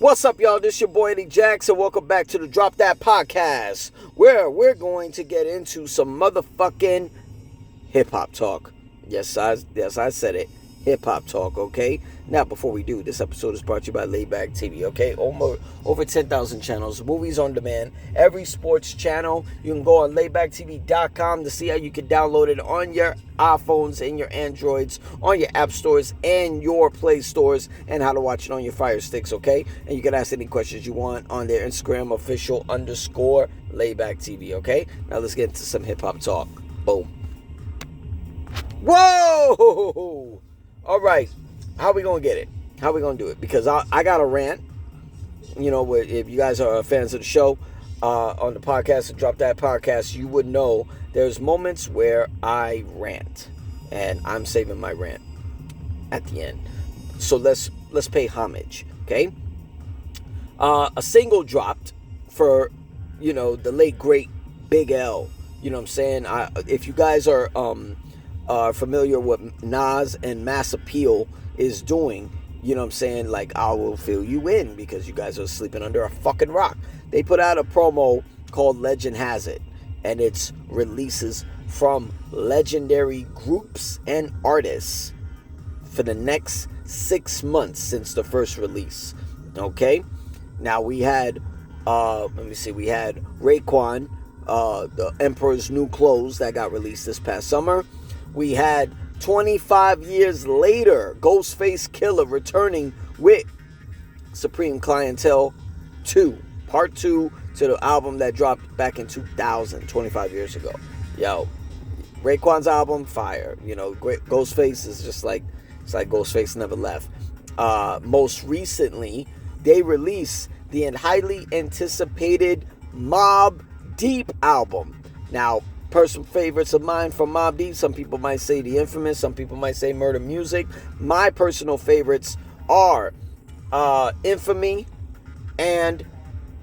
What's up, y'all? This your boy Eddie Jackson. Welcome back to the Drop That Podcast, where we're going to get into some motherfucking hip-hop talk. Yes, I said it. Hip-hop talk, okay? Now, before we do, this episode is brought to you by Layback TV, okay? Over 10,000 channels, movies on demand, every sports channel. You can go on laybacktv.com to see how you can download it on your iPhones and your Androids, on your app stores and your Play stores, and how to watch it on your Fire Sticks, okay? And you can ask any questions you want on their Instagram official_ Layback TV, okay? Now, let's get into some hip-hop talk. Boom. Whoa! All right, how we gonna get it? How we gonna do it? Because I got a rant. You know, if you guys are fans of the show, on the podcast, and Drop That Podcast, you would know there's moments where I rant, and I'm saving my rant at the end. So let's pay homage, okay? A single dropped for, the late great Big L. You know what I'm saying? If you guys are familiar with what Nas and Mass Appeal is doing, you know what I'm saying, like, I will fill you in because you guys are sleeping under a fucking rock. They put out a promo called Legend Has It, and it's releases from legendary groups and artists for the next 6 months since the first release. Okay, now we had we had Raekwon, the Emperor's New Clothes, that got released this past summer. We had 25 years later, Ghostface Killah returning with Supreme Clientele 2, Part 2 to the album that dropped back in 2000, 25 years ago. Yo, Raekwon's album, fire. Ghostface is just like, it's like Ghostface never left. Most recently, they released the highly anticipated Mobb Deep album. Now, personal favorites of mine from Mobb Deep. Some people might say The Infamous. Some people might say Murder Music. My personal favorites are Infamy and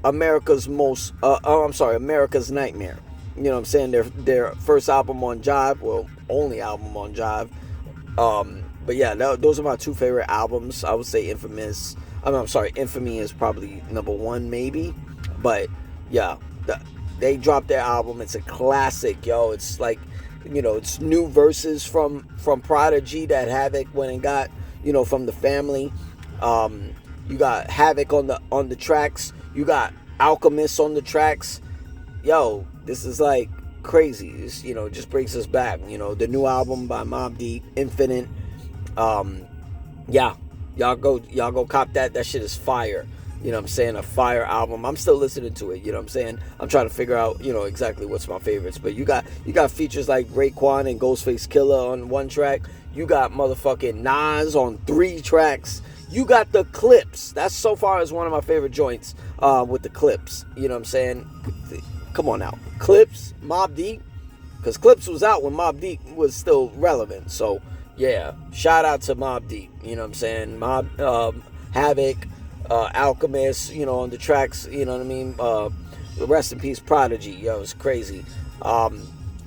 America's Nightmare. You know what I'm saying? Their first album on Jive. Well, only album on Jive. But yeah, those are my two favorite albums. I would say Infamy is probably number one, maybe. But yeah, they dropped their album. It's a classic, yo. It's like, it's new verses from Prodigy that Havoc went and got, from the family. You got Havoc on the tracks. You got Alchemist on the tracks. Yo, this is like crazy. This, just brings us back. The new album by Mobb Deep, Infinite. Yeah, y'all go cop that. That shit is fire. You know what I'm saying? A fire album. I'm still listening to it. You know what I'm saying? I'm trying to figure out, exactly what's my favorites. But you got features like Raekwon and Ghostface Killah on one track. You got motherfucking Nas on 3 tracks. You got the Clips. That's so far as one of my favorite joints with the Clips. You know what I'm saying? Come on now. Clips, Mobb Deep. Because Clips was out when Mobb Deep was still relevant. So, yeah. Shout out to Mobb Deep. You know what I'm saying? Havoc. Alchemist, on the tracks, you know what I mean? Rest in peace, Prodigy. Yo, it's crazy.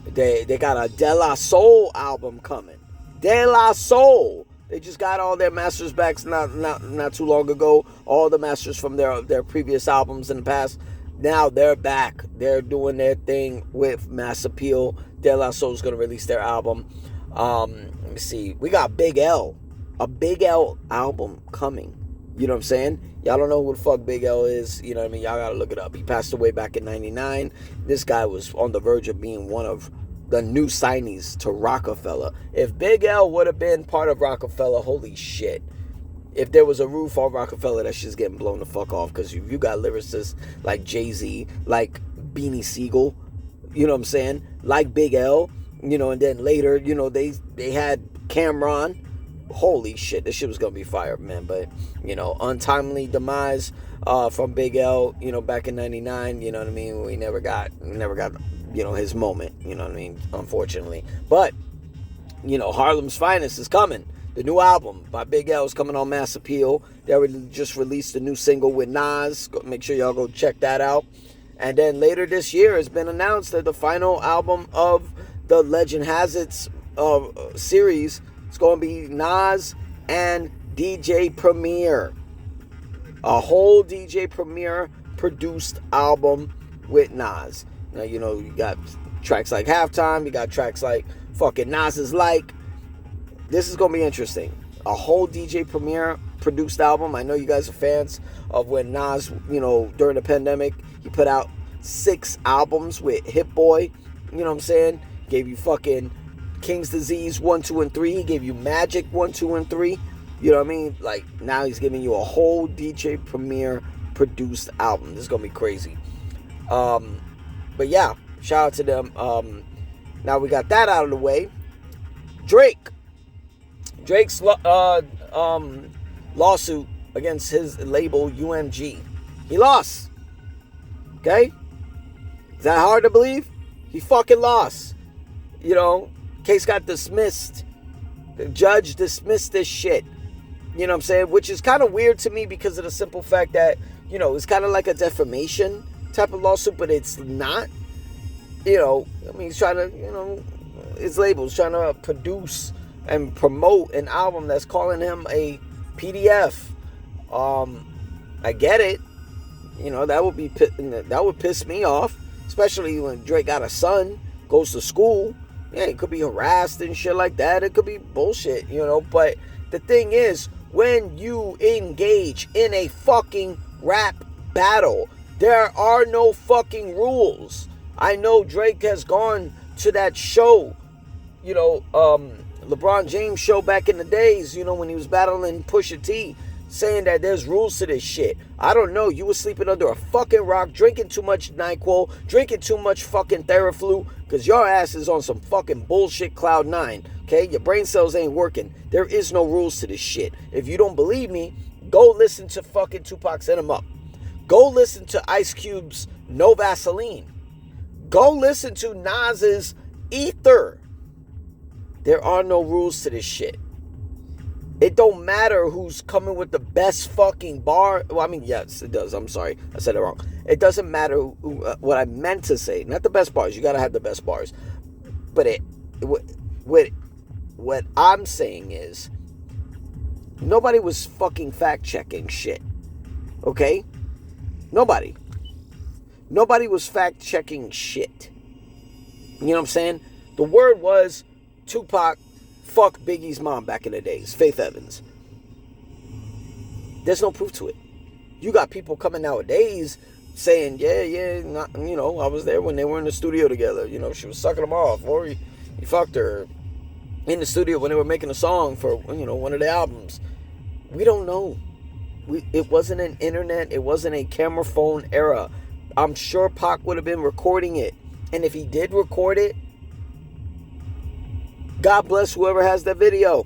They got a De La Soul album coming. De La Soul. They just got all their masters back not too long ago. All the masters from their previous albums in the past. Now they're back. They're doing their thing with Mass Appeal. De La Soul's gonna release their album. Let me see. We got Big L. A Big L album coming. You know what I'm saying? Y'all don't know who the fuck Big L is. You know what I mean? Y'all gotta look it up. He passed away back in 99. This guy was on the verge of being one of the new signees to Rockefeller. If Big L would have been part of Rockefeller, holy shit. If there was a roof on Rockefeller, that shit's getting blown the fuck off. Because you got lyricists like Jay-Z, like Beanie Siegel, you know what I'm saying? Like Big L, and then later, they had Cameron. Holy shit, this shit was gonna be fire, man. But untimely demise from Big L, back in 99, you know what I mean? We never got his moment, you know what I mean, unfortunately. But Harlem's Finest is coming. The new album by Big L is coming on Mass Appeal. They already just released a new single with Nas. Make sure y'all go check that out. And then later this year, it's been announced that the final album of the Legend Has It series is going to be Nas and DJ Premier. A whole DJ Premier produced album with Nas. Now, you know, you got tracks like Halftime, you got tracks like fucking Nas's Like. This is gonna be interesting. A whole DJ Premier produced album. I know you guys are fans of when Nas, you know, during the pandemic, he put out 6 albums with Hit Boy. You know what I'm saying? Gave you fucking King's Disease 1, 2, and 3. He gave you Magic 1, 2, and 3. You know what I mean? Like, now he's giving you a whole DJ Premier produced album. This is gonna be crazy. But yeah, shout out to them. Now we got that out of the way. Drake's lawsuit against his label UMG. He lost. Okay? Is that hard to believe? He fucking lost. You know, case got dismissed. The judge dismissed this shit. You know what I'm saying? Which is kind of weird to me because of the simple fact that, you know, it's kind of like a defamation type of lawsuit, but it's not. You know, I mean, he's trying to, you know, his label's trying to produce and promote an album that's calling him a PDF. I get it. You know, that would piss me off, especially when Drake got a son, goes to school. Yeah, he could be harassed and shit like that. It could be bullshit, you know. But the thing is, when you engage in a fucking rap battle, there are no fucking rules. I know Drake has gone to that show, you know, LeBron James show back in the days, you know, when he was battling Pusha T, saying that there's rules to this shit. I don't know. You were sleeping under a fucking rock, drinking too much NyQuil, drinking too much fucking Theraflu, because your ass is on some fucking bullshit cloud 9, okay? Your brain cells ain't working. There is no rules to this shit. If you don't believe me, go listen to fucking Tupac Set 'Em Up. Go listen to Ice Cube's No Vaseline. Go listen to Nas's Ether. There are no rules to this shit. It don't matter who's coming with the best fucking bar. Well, I mean, yes, it does. I'm sorry. I said it wrong. It doesn't matter what I meant to say. Not the best bars. You got to have the best bars. But what I'm saying is, nobody was fucking fact-checking shit. Okay? Nobody. Nobody was fact-checking shit. You know what I'm saying? The word was Tupac fucked Biggie's mom back in the days, Faith Evans. There's no proof to it. You got people coming nowadays saying, not, you know, I was there when they were in the studio together. You know, she was sucking him off, or he fucked her in the studio when they were making a song for, you know, one of the albums. We don't know. It wasn't an internet. It wasn't a camera phone era. I'm sure Pac would have been recording it. And if he did record it, God bless whoever has that video.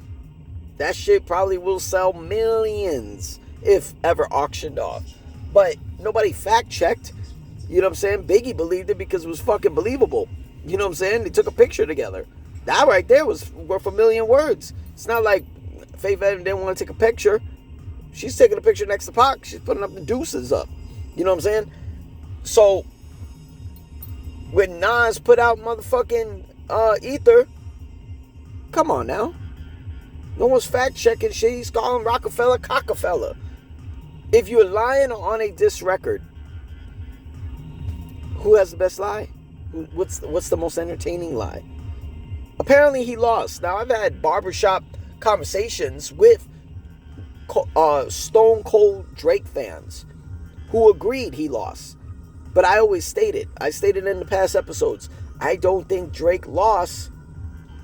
That shit probably will sell millions if ever auctioned off. But nobody fact checked. You know what I'm saying? Biggie believed it because it was fucking believable. You know what I'm saying? They took a picture together. That right there was worth a million words. It's not like Faith Evans didn't want to take a picture. She's taking a picture next to Pac. She's putting up the deuces up. You know what I'm saying? So when Nas put out motherfucking Ether, come on now. No one's fact-checking shit. He's calling Rockefeller Cockefeller. If you're lying on a diss record, who has the best lie? What's the most entertaining lie? Apparently he lost. Now, I've had barbershop conversations with Stone Cold Drake fans who agreed he lost. But I stated in the past episodes, I don't think Drake lost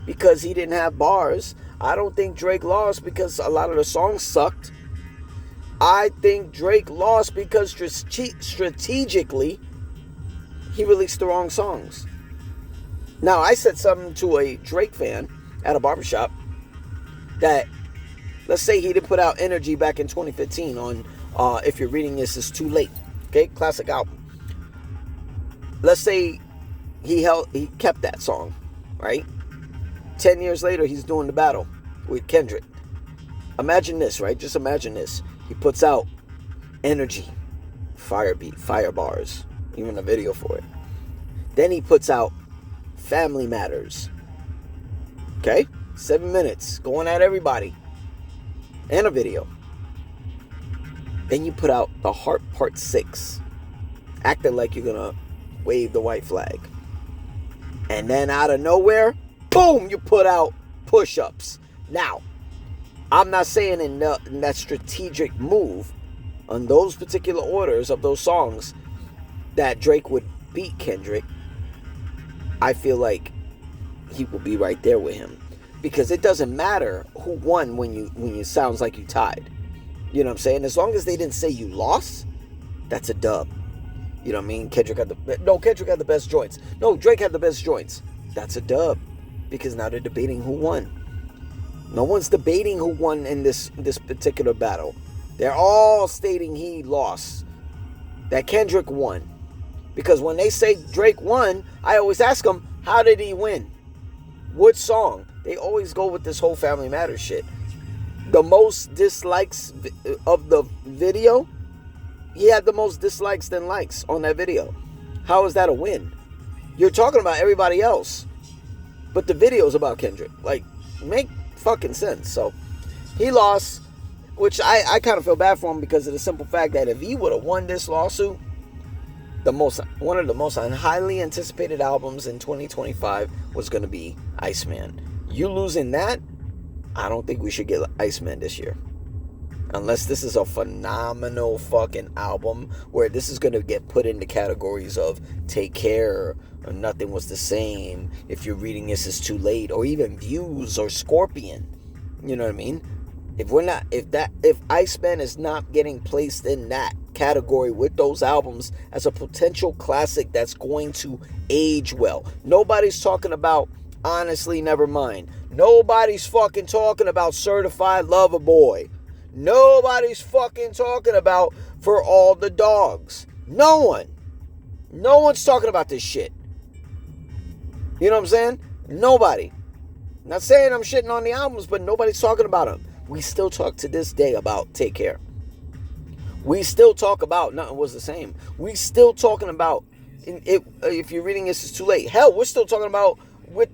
because he didn't have bars. I don't think Drake lost because a lot of the songs sucked. I think Drake lost because strategically he released the wrong songs. Now, I said something to a Drake fan at a barbershop that, let's say he didn't put out Energy back in 2015 on If You're Reading This, It's Too Late. Okay, classic album. Let's say he kept that song, right? 10 years later, he's doing the battle with Kendrick. Imagine this, right? Just imagine this. He puts out Energy, fire beat, fire bars, even a video for it. Then he puts out Family Matters. Okay? 7 minutes, going at everybody. And a video. Then you put out The Heart Part 6, acting like you're gonna wave the white flag. And then out of nowhere, boom, you put out Push-Ups. Now, I'm not saying in that strategic move, on those particular orders of those songs, that Drake would beat Kendrick. I feel like he will be right there with him. Because it doesn't matter who won when you sounds like you tied. You know what I'm saying? As long as they didn't say you lost, that's a dub. You know what I mean? Kendrick had the best joints. No, Drake had the best joints. That's a dub. Because now they're debating who won. No one's debating who won in this particular battle. They're all stating he lost. That Kendrick won. Because when they say Drake won, I always ask them, how did he win? What song? They always go with this whole Family Matters shit. The most dislikes of the video, he had the most dislikes than likes on that video. How is that a win? You're talking about everybody else, but the video's about Kendrick. Like, make fucking sense. So, he lost, which I kind of feel bad for him because of the simple fact that if he would have won this lawsuit, one of the most highly anticipated albums in 2025 was going to be Iceman. You losing that, I don't think we should get Iceman this year. Unless this is a phenomenal fucking album where this is going to get put into categories of Take Care or Nothing Was the Same, If You're Reading This Is Too Late, or even Views or Scorpion. You know what I mean? If Iceman is not getting placed in that category with those albums as a potential classic that's going to age well. Nobody's talking about Honestly Nevermind. Nobody's fucking talking about Certified Lover Boy. Nobody's fucking talking about For All the Dogs. No one. No one's talking about this shit. You know what I'm saying? Nobody. Not saying I'm shitting on the albums, but nobody's talking about them. We still talk to this day about Take Care. We still talk about Nothing Was the Same. We still talking about If You're Reading This Is Too Late. Hell, we're still talking about with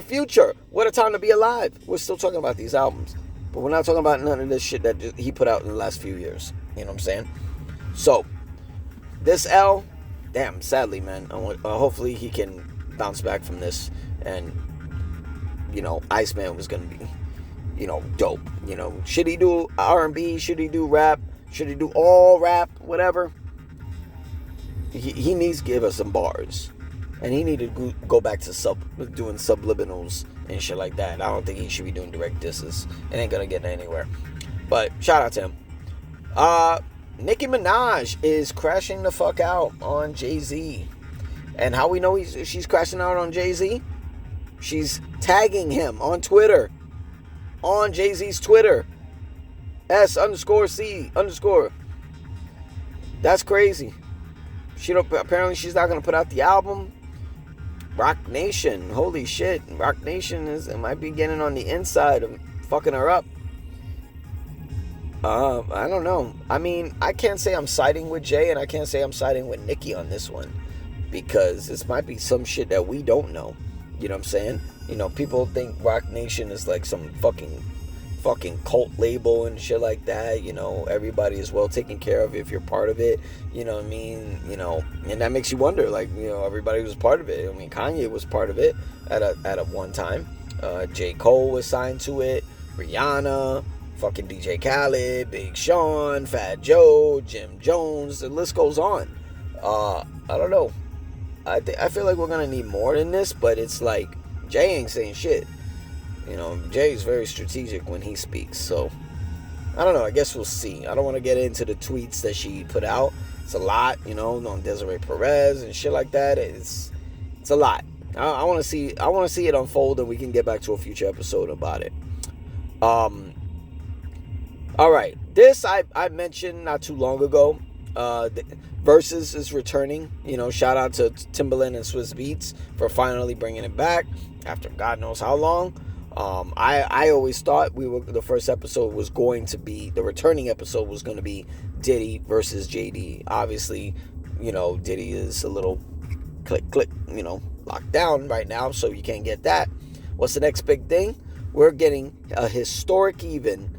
Future, What a Time to Be Alive. We're still talking about these albums. But we're not talking about none of this shit that he put out in the last few years. You know what I'm saying? So, this L, damn, sadly, man. Hopefully he can bounce back from this. And, Iceman was going to be, dope. Should he do R&B? Should he do rap? Should he do all rap? Whatever. He needs to give us some bars. And he need to go back to doing subliminals and shit like that. I don't think he should be doing direct disses. It ain't gonna get anywhere. But shout out to him. Nicki Minaj is crashing the fuck out on Jay-Z. And how we know she's crashing out on Jay-Z? She's tagging him on Twitter. On Jay-Z's Twitter. S_C_. That's crazy. Apparently she's not gonna put out the album. Rock Nation, holy shit. Rock Nation might be getting on the inside of fucking her up. I don't know. I mean, I can't say I'm siding with Jay, and I can't say I'm siding with Nicki on this one, because this might be some shit that we don't know. You know what I'm saying? People think Rock Nation is like some fucking cult label and shit like that. Everybody is well taken care of if you're part of it. You know what I mean? And that makes you wonder, like, everybody was part of it. I mean, Kanye was part of it at a one time. J. Cole was signed to it. Rihanna, fucking DJ Khaled, Big Sean, Fat Joe, Jim Jones. The list goes on. I don't know. I feel like we're gonna need more than this, but it's like Jay ain't saying shit. Jay's very strategic when he speaks, so I don't know. I guess we'll see. I don't want to get into the tweets that she put out. It's a lot, on Desiree Perez and shit like that. It's a lot. I want to see it unfold, and we can get back to a future episode about it. All right, this I mentioned not too long ago. Verzuz is returning. Shout out to Timbaland and Swizz Beatz for finally bringing it back after God knows how long. I always thought the first episode was going to be, the returning episode was going to be Diddy versus JD. Obviously, Diddy is a little click, locked down right now, so you can't get that. What's the next big thing? We're getting a historic evening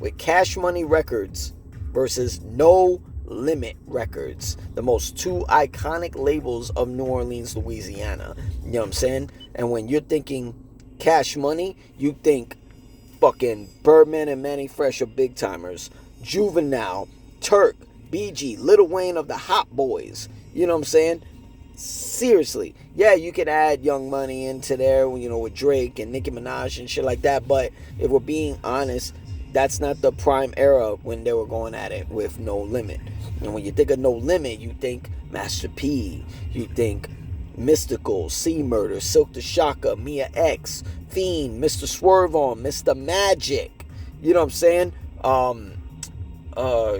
with Cash Money Records versus No Limit Records, the most two iconic labels of New Orleans, Louisiana. You know what I'm saying? And when you're thinking Cash Money, you think fucking Birdman and Manny Fresh are big timers. Juvenile, Turk, BG, Lil Wayne of the Hot Boys. You know what I'm saying? Seriously. Yeah, you could add Young Money into there, you know, with Drake and Nicki Minaj and shit like that. But if we're being honest, that's not the prime era when they were going at it with No Limit. And when you think of No Limit, you think Master P, you think Mystical, C Murder, Silk the Shaka, Mia X, Fiend, Mr. Swerve on, Mr. Magic. You know what I'm saying?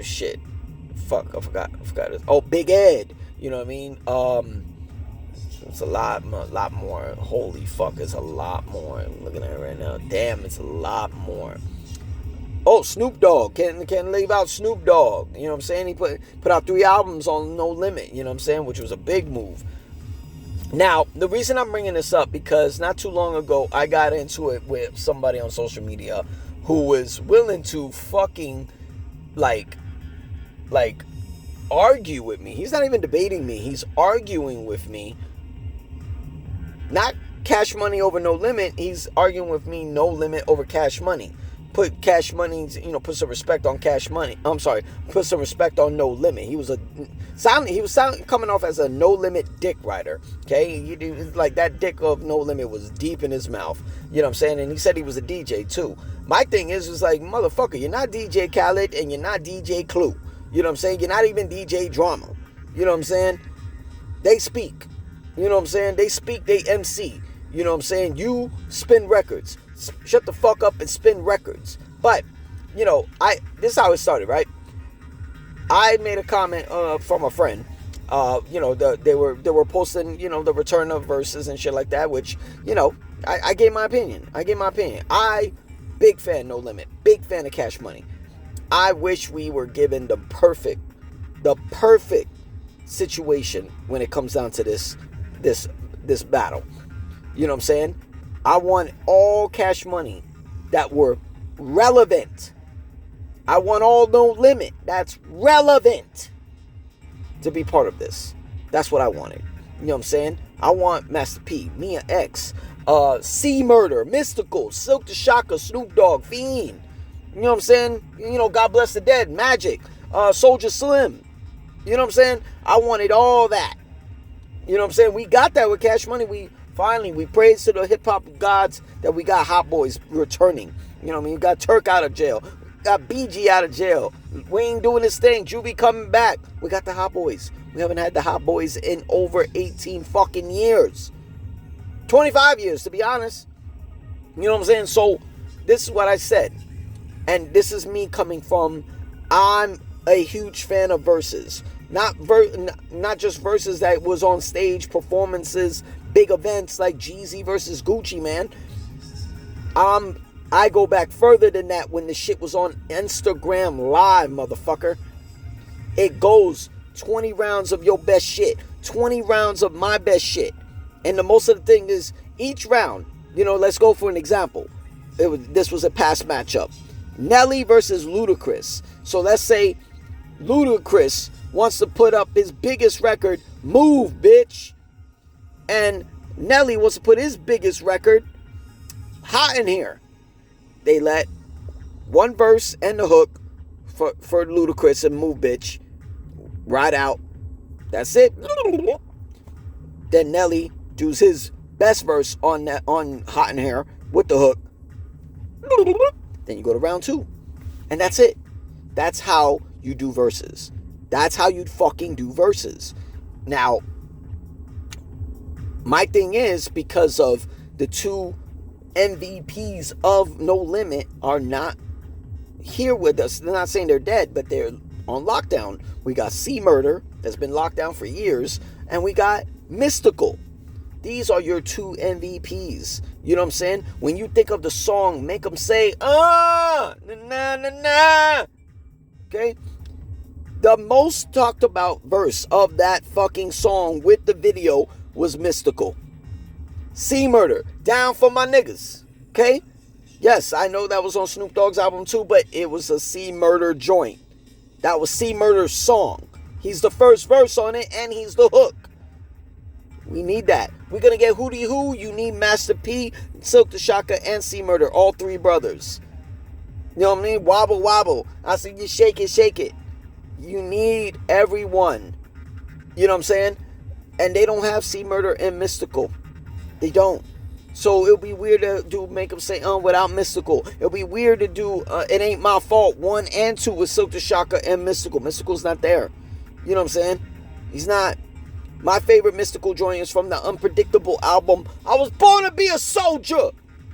Shit. Fuck, I forgot it. Oh, Big Ed. You know what I mean? It's a lot more. Holy fuck, it's a lot more. I'm looking at it right now. Damn, it's a lot more. Oh, Snoop Dogg. Can't leave out Snoop Dogg. You know what I'm saying? He put out 3 albums on No Limit. You know what I'm saying? Which was a big move. Now, the reason I'm bringing this up, because not too long ago, I got into it with somebody on social media who was willing to fucking, like, argue with me. He's not even debating me. He's arguing with me. Not Cash Money over No Limit. He's arguing with me No Limit over Cash Money. Put Cash Money, you know, put some respect on Cash Money. I'm sorry, put some respect on No Limit. He was coming off as a No Limit dick rider. Okay, like that dick of No Limit was deep in his mouth. You know what I'm saying? And he said he was a DJ too. My thing is like, motherfucker, you're not DJ Khaled and you're not DJ Clue. You know what I'm saying? You're not even DJ Drama. You know what I'm saying? They speak. You know what I'm saying? They speak, they MC. You know what I'm saying? You spin records. Shut the fuck up and spin records. But, you know, this is how it started, right? I made a comment from a friend. You know, they were posting, you know, the return of Verzuz and shit like that, which, you know, I gave my opinion. Big fan No Limit. Big fan of Cash Money. I wish we were given the perfect situation when it comes down to this battle. You know what I'm saying? I want all Cash Money that were relevant. I want all No Limit that's relevant to be part of this. That's what I wanted. You know what I'm saying? I want Master P, Mia X, C Murder, Mystical, Silk the Shaka, Snoop Dogg, Fiend. You know what I'm saying? You know, God Bless the Dead, Magic, Soulja Slim. You know what I'm saying? I wanted all that. You know what I'm saying? We got that with Cash Money. We praise to the hip hop gods that we got Hot Boys returning. You know what I mean? We got Turk out of jail. We got BG out of jail. Wayne doing his thing. Juvie coming back. We got the Hot Boys. We haven't had the Hot Boys in over 18 fucking years. 25 years, to be honest. You know what I'm saying? So, this is what I said. And this is me coming from, I'm a huge fan of Verzuz. Not just Verzuz that was on stage, performances, big events like Jeezy versus Gucci, man. I go back further than that when the shit was on Instagram Live, motherfucker. It goes 20 rounds of your best shit, 20 rounds of my best shit. And the most of the thing is, each round, you know, let's go for an example. This was a past matchup. Nelly versus Ludacris. So let's say Ludacris wants to put up his biggest record, Move, bitch. And Nelly wants to put his biggest record, Hot in Here. They let one verse and the hook for Ludacris and Move, bitch ride out. That's it. Then Nelly does his best verse on Hot in Here with the hook. Then you go to round 2. And that's it. That's how you do verses. That's how you fucking do verses. Now, my thing is, because of the 2 MVPs of No Limit are not here with us. They're not saying they're dead, but they're on lockdown. We got C Murder, that's been locked down for years, and we got Mystical. These are your 2 MVPs. You know what I'm saying? When you think of the song, make them say, na na na na. Okay? The most talked about verse of that fucking song with the video was Mystical. C Murder, down for my niggas. Okay? Yes, I know that was on Snoop Dogg's album too, but it was a C Murder joint. That was C Murder's song. He's the first verse on it, and he's the hook. We need that. We're going to get Hootie Who. You need Master P, Silk the Shocker, and C Murder. All three brothers. You know what I mean? Wobble, wobble. I see you shake it, shake it. You need everyone. You know what I'm saying? And they don't have C Murder and Mystical. They don't. So it'll be weird to make them say without Mystical. It'll be weird to do It Ain't My Fault 1 and 2 with Silk the Shocker and Mystical. Mystical's not there. You know what I'm saying? He's not. My favorite Mystical joint is from the Unpredictable album, I Was Born to Be a Soldier.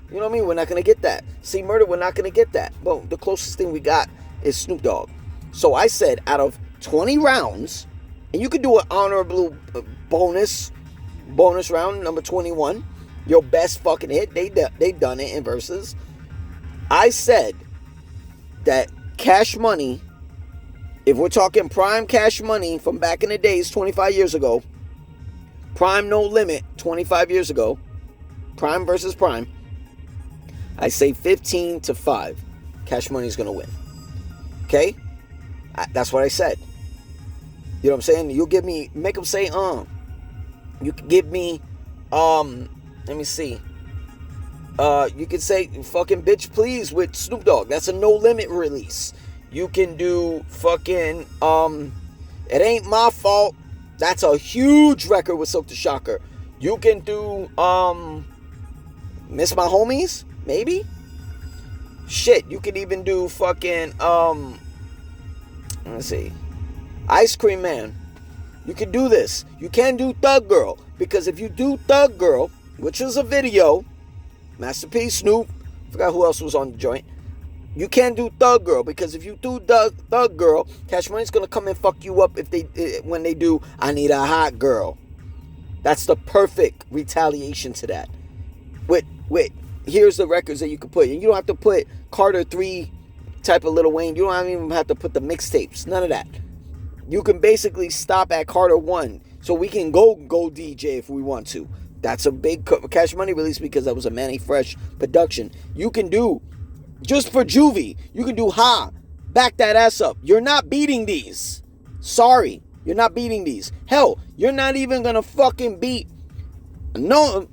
You know what I mean? We're not going to get that. C Murder, we're not going to get that. But the closest thing we got is Snoop Dogg. So I said out of 20 rounds, and you could do an honorable bonus round, number 21, your best fucking hit. They done it in Verzuz. I said that Cash Money, if we're talking prime Cash Money from back in the days, 25 years ago, prime No Limit, 25 years ago, prime versus prime, I say 15-5. Cash Money is going to win. Okay? That's what I said. You know what I'm saying? You'll give me, make them say, You can give me, let me see. You can say fucking Bitch Please with Snoop Dogg. That's a No Limit release. You can do fucking, It Ain't My Fault. That's a huge record with Silk the Shocker. You can do, Miss My Homies, maybe? Shit, you can even do fucking, let's see. Ice Cream Man. You can do this. You can do Thug Girl. Because if you do Thug Girl, which is a video, Master P, Snoop, forgot who else was on the joint. You can't do Thug Girl, because if you do Thug Girl, Cash Money's gonna come and fuck you up when they do I Need a Hot Girl. That's the perfect retaliation to that. Wait, here's the records that you can put. And you don't have to put Carter 3 type of Lil Wayne. You don't even have to put the mixtapes. None of that. You can basically stop at Carter 1. So we can go DJ if we want to. That's a big Cash Money release because that was a Manny Fresh production. You can do, just for Juvie, you can do Ha, Back That Ass Up. You're not beating these. Sorry, you're not beating these. Hell, you're not even gonna fucking beat. No,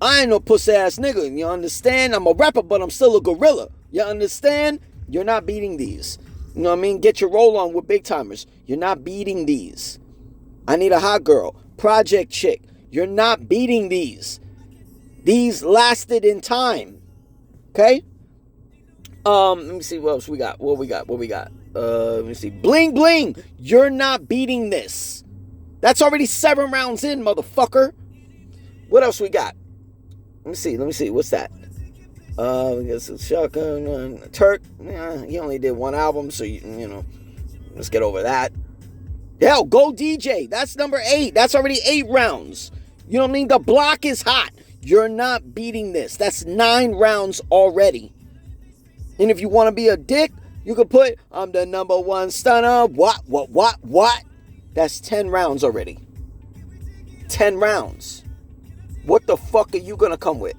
I ain't no pussy ass nigga. You understand? I'm a rapper, but I'm still a gorilla. You understand? You're not beating these. You know what I mean? Get your roll on with Big Timers. You're not beating these. I Need a Hot Girl. Project Chick. You're not beating these. These lasted in time. Okay? Let me see what else we got. What we got? Let me see. Bling Bling. You're not beating this. That's already 7 rounds in, motherfucker. What else we got? Let me see. What's that? We got some Shotgun. Turk. He only did 1 album, so you know. Let's get over that. Hell, Go DJ. That's number 8. That's already 8 rounds. You know what I mean? The block is hot. You're not beating this. That's 9 rounds already. And if you want to be a dick, you could put, I'm the number 1 stunner. What? That's 10 rounds already. 10 rounds. What the fuck are you going to come with?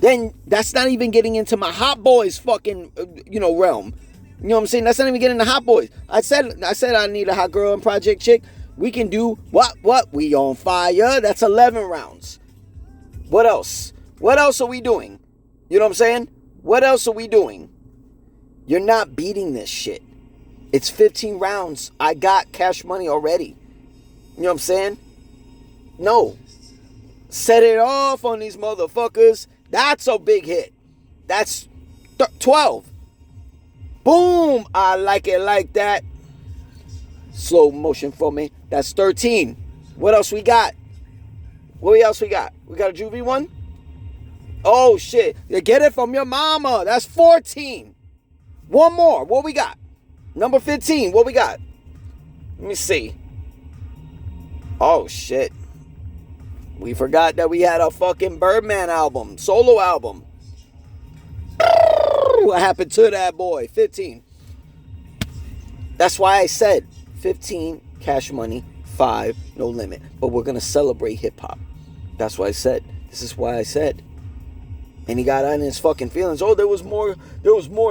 Then that's not even getting into my Hot Boys fucking, realm. You know what I'm saying? That's not even getting the Hot Boys. I said I need a hot girl and Project Chick. We can do what? We on fire. That's 11 rounds. What else? What else are we doing? You know what I'm saying? What else are we doing? You're not beating this shit. It's 15 rounds. I got Cash Money already. You know what I'm saying? No. Set it off on these motherfuckers. That's a big hit. That's 12. Boom. I like it like that. Slow motion for me. That's 13. What else we got? What else we got? We got a Juvie one? Oh, shit. You get it from your mama. That's 14. One more. What we got? Number 15. What we got? Let me see. Oh, shit. We forgot that we had a fucking Birdman album. Solo album. What happened to that boy? 15. That's why I said 15, Cash Money, 5, No Limit. But we're going to celebrate hip-hop. That's why I said. This is why I said. And he got on his fucking feelings. Oh, there was more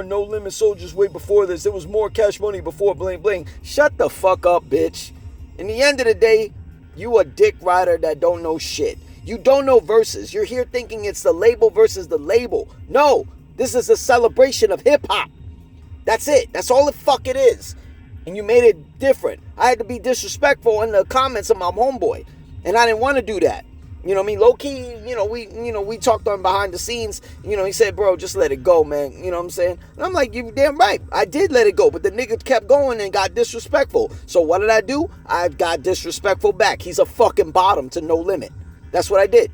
No Limit Soldiers way before this. There was more Cash Money before bling bling. Shut the fuck up, bitch. In the end of the day, you a dick rider that don't know shit. You don't know Verzuz. You're here thinking it's the label versus the label. No, this is a celebration of hip hop. That's it. That's all the fuck it is. And you made it different. I had to be disrespectful in the comments of my homeboy. And I didn't want to do that. You know what I mean? Low key, we talked on behind the scenes. He said, bro, just let it go, man. You know what I'm saying? And I'm like, you damn right. I did let it go. But the nigga kept going and got disrespectful. So what did I do? I got disrespectful back. He's a fucking bottom to No Limit. That's what I did.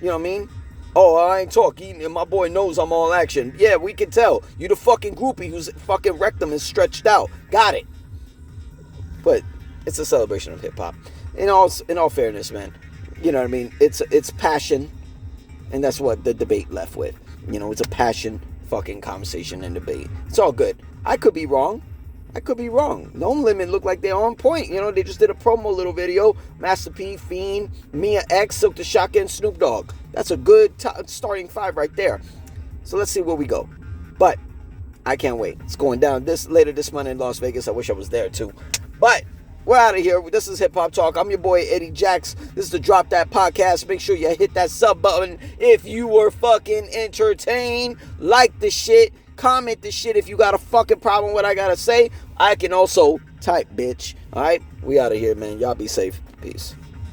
You know what I mean? Oh, I ain't talk. My boy knows I'm all action. Yeah, we can tell. You the fucking groupie whose fucking rectum is stretched out. Got it. But it's a celebration of hip-hop. In all fairness, man. You know what I mean? It's passion, and that's what the debate left with. It's a passion fucking conversation and debate. It's all good. I could be wrong. No Limit look like they're on point. They just did a promo little video. Master P, Fiend, Mia X, Silk the Shotgun, Snoop Dogg. That's a good starting 5 right there. So let's see where we go. But I can't wait. It's going down later this month in Las Vegas. I wish I was there too. But we're out of here. This is Hip Hop Talk. I'm your boy Eddie Jacks. This is the Drop That Podcast. Make sure you hit that sub button if you were fucking entertained. Like the shit. Comment the shit if you got a fucking problem with what I gotta say. I can also type, bitch. Alright? We out of here, man. Y'all be safe. Peace.